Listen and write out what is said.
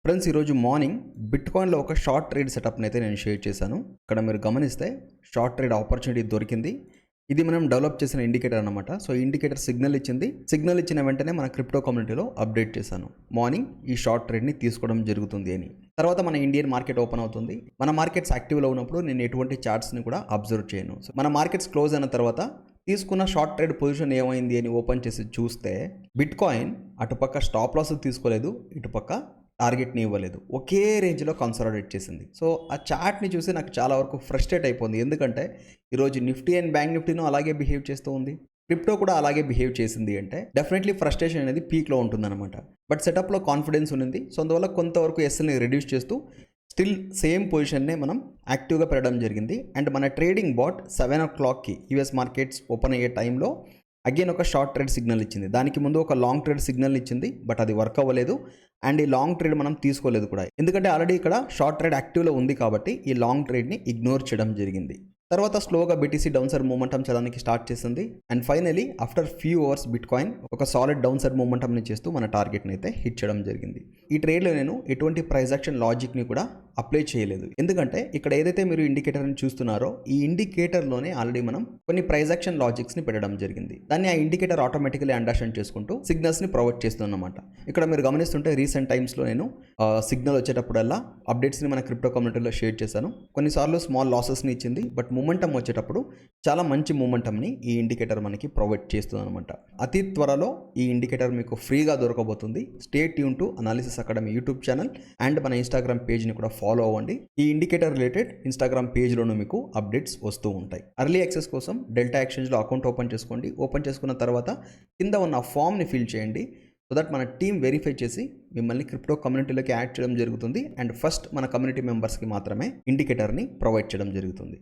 Friends, ఈరోజు morning బిట్‌కాయిన్‌లో ఒక short trade సెటప్‌ని అయితే నేను షేర్ చేశాను. ఇక్కడ మీరు గమనిస్తే షార్ట్ ట్రేడ్ ఆపర్చునిటీ దొరికింది. ఇది మనం డెవలప్ చేసిన ఇండికేటర్ అన్నమాట. సో, ఈ ఇండికేటర్ సిగ్నల్ ఇచ్చింది. సిగ్నల్ ఇచ్చిన వెంటనే మన క్రిప్టో కమ్యూనిటీలో అప్డేట్ చేశాను. మార్నింగ్ ఈ షార్ట్ ట్రేడ్‌ని తీసుకోవడం జరుగుతుంది అని. తర్వాత మన ఇండియన్ మార్కెట్ ఓపెన్ అవుతుంది. మన మార్కెట్స్ యాక్టివ్‌లో ఉన్నప్పుడు నేను ఎటువంటి చార్ట్స్‌ని కూడా అబ్జర్వ్ చేయను. సో, మన మార్కెట్స్ క్లోజ్ అయిన తర్వాత తీసుకున్న షార్ట్ ట్రేడ్ పొజిషన్ ఏమైంది అని ఓపెన్ చేసి చూస్తే బిట్‌కాయిన్ అటుపక్క స్టాప్ లాస్ తీసుకోలేదు, ఇటుపక్క టార్గెట్‌ని ఇవ్వలేదు. ఒకే రేంజ్‌లో కన్సాలిడేట్ చేసింది. సో, ఆ చార్ట్‌ని చూసి నాకు చాలా వరకు ఫ్రస్ట్రేట్ అయిపోయింది. ఎందుకంటే ఈరోజు నిఫ్టీ అండ్ బ్యాంక్ నిఫ్టీను అలాగే బిహేవ్ చేస్తూ ఉంది. క్రిప్టో కూడా అలాగే బిహేవ్ చేసింది అంటే డెఫినెట్లీ ఫ్రస్ట్రేషన్ అనేది పీక్‌లో ఉంటుందన్నమాట. బట్ సెటప్‌లో కాన్ఫిడెన్స్ ఉన్నింది. సో, అందువల్ల కొంతవరకు ఎస్ఎల్‌ని రెడ్యూస్ చేస్తూ స్టిల్ సేమ్ పొజిషన్నే మనం యాక్టివ్గా పెట్టడం జరిగింది. అండ్ మన ట్రేడింగ్ బాట్ 7:00కి యూఎస్ మార్కెట్స్ ఓపెన్ అయ్యే టైంలో అగైన్ ఒక షార్ట్ ట్రేడ్ సిగ్నల్ ఇచ్చింది. దానికి ముందు ఒక లాంగ్ ట్రేడ్ సిగ్నల్ ఇచ్చింది. బట్ అది వర్క్ అవ్వలేదు. అండ్ ఈ లాంగ్ ట్రేడ్ మనం తీసుకోలేదు కూడా. ఎందుకంటే ఆల్రెడీ ఇక్కడ షార్ట్ ట్రేడ్ యాక్టివ్లో ఉంది కాబట్టి ఈ లాంగ్ ట్రేడ్ని ఇగ్నోర్ చేయడం జరిగింది. తర్వాత స్లోగా BTC డౌన్ సైడ్ మూమెంటం చేయడానికి స్టార్ట్ చేసింది. And finally after few hours bitcoin ఒక సాలిడ్ డౌన్ సైడ్ మూమెంటంని చేస్తూ మన టార్గెట్ని అయితే హిట్ చేయడం జరిగింది. ఈ ట్రేడ్లో నేను ఎటువంటి ప్రైస్ యాక్షన్ లాజిక్ని కూడా అప్లై చేయలేదు. ఎందుకంటే ఇక్కడ ఏదైతే మీరు ఇండికేటర్ని చూస్తున్నారో ఈ ఇండికేటర్లోనే ఆల్రెడీ మనం కొన్ని ప్రైస్ యాక్షన్ లాజిక్స్ని పెట్టడం జరిగింది. దాన్ని ఆ ఇండికేటర్ ఆటోమేటికలీ అండర్స్టాండ్ చేసుకుంటూ సిగ్నల్స్ని ప్రొవైడ్ చేస్తుందన్నమాట. ఇక్కడ మీరు గమనిస్తుంటే రీసెంట్ టైమ్స్లో నేను సిగ్నల్ వచ్చేటప్పుడల్లా అప్డేట్స్ని మన క్రిప్టో కమ్యూనిటీలో షేర్ చేశాను. కొన్నిసార్లు స్మాల్ లాసెస్ని ఇచ్చింది. బట్ మూమెంటం వచ్చేటప్పుడు చాలా మంచి మూమెంటంని ఈ ఇండికేటర్ మనకి ప్రొవైడ్ చేస్తుంది అనమాట. అతి త్వరలో ఈ ఇండికేటర్ మీకు ఫ్రీగా దొరకబోతుంది. Stay tune to Analysis Academy YouTube channel and మన ఇన్స్టాగ్రామ్ పేజ్ని కూడా ఫాలో అవ్వండి. ఈ ఇండికేటర్ రిలేటెడ్ ఇన్స్టాగ్రామ్ పేజ్లోనూ మీకు అప్డేట్స్ వస్తూ ఉంటాయి. ఎర్లీ యాక్సెస్ కోసం డెల్టా ఎక్స్చేంజ్లో అకౌంట్ ఓపెన్ చేసుకోండి. ఓపెన్ చేసుకున్న తర్వాత కింద ఉన్న ఫామ్ని ఫిల్ చేయండి. సో దట్ మన టీం వెరిఫై చేసి మిమ్మల్ని క్రిప్టో కమ్యూనిటీలోకి యాడ్ చేయడం జరుగుతుంది. అండ్ ఫస్ట్ మన కమ్యూనిటీ మెంబర్స్కి మాత్రమే ఇండికేటర్ని ప్రొవైడ్ చేయడం జరుగుతుంది.